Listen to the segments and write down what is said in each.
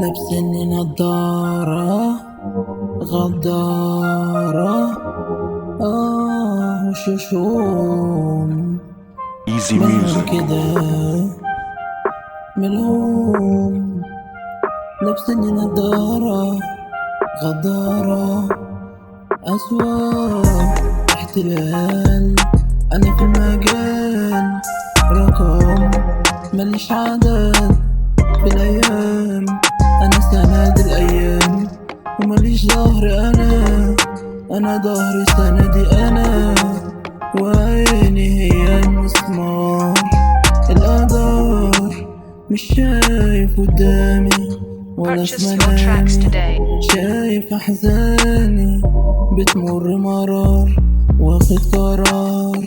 لابسني نضارة غدارة وشوشوم Easy مهما music. كده ملهوم. لابسني نضارة غدارة أسواق احتلال. أنا في المجال رقم ماليش عدد بالأيام. أنا سند الأيام وماليش ظهر. أنا ظهري سندي أنا، وعيني هي المسمار. القدر مش شايف قدامي ولا في Purchase your tracks منامي. today. شايف أحزاني بتمر مرار، واخد قرار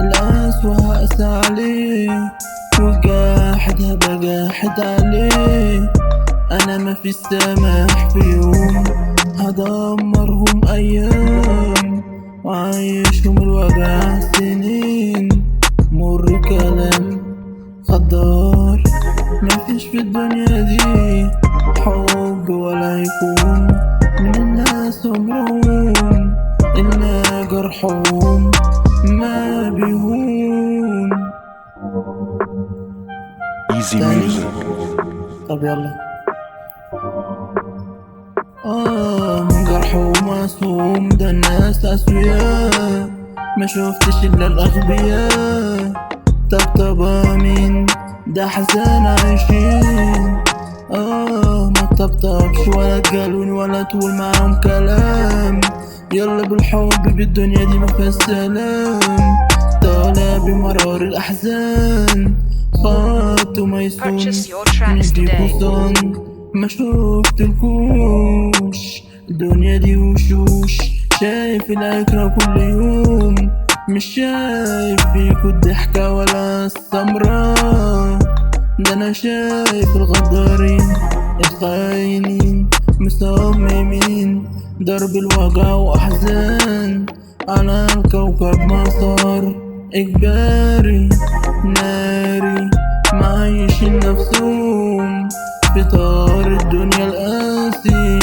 القسوة هقسى عليه، والجاحد هبقى جاحد عليه. أنا مفيش سماح في يوم، هدمرهم أيام وعايشهم الوجع سنين. مر كلام غدار، مفيش في الدنيا دي حب ولا يكون من الناس عمرهم إلا جرحهم ما بيهون. Easy تاني؟ music. طب يلا. من جرحه معصوم، ده الناس أسوياء ما شفتش إلا الأغبياء. طبطبة مين ده حزان عايشين. ما طبطبش ولا تجالون ولا تقول معاهم كلام. يلا بالحب بالدنيا دي مفيهاش سلام. طالع بمرار الأحزان، خط وميسون Purchase your tracks نديكوا today. صن. ما شفتلكوش الدنيا دي وشوش، شايف العكرة كل يوم، مش شايف فيكوا الضحكة ولا السمرة. ده أنا شايف الغدارين الخاينين مصممين ضرب الوجع وأحزان على الكوكب. مسار إجباري ناري معيشين نفسهم في طار الدنيا القاسي.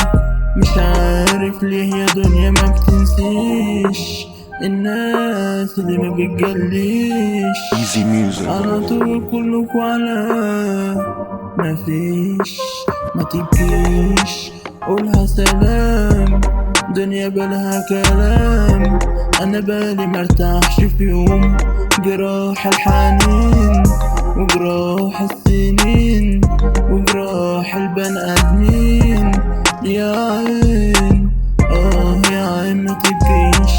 مش عارف ليه يا دنيا ما بتنسيش الناس اللي ما بتجليش. Easy music. على طول كلكوا على مفيش، ما تبكيش قولها سلام. دنيا بالها كلام، انا بالي مرتاحش في يوم. جراح الحنين وجراح السنين وجراح البني ادمين. يا عين يا عين ما تبكيش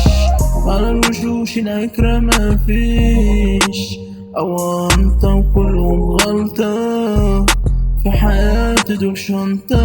على الوشوش العكرة مفيش. أونطة وكلهم غلطة في حياتي دول شنطة.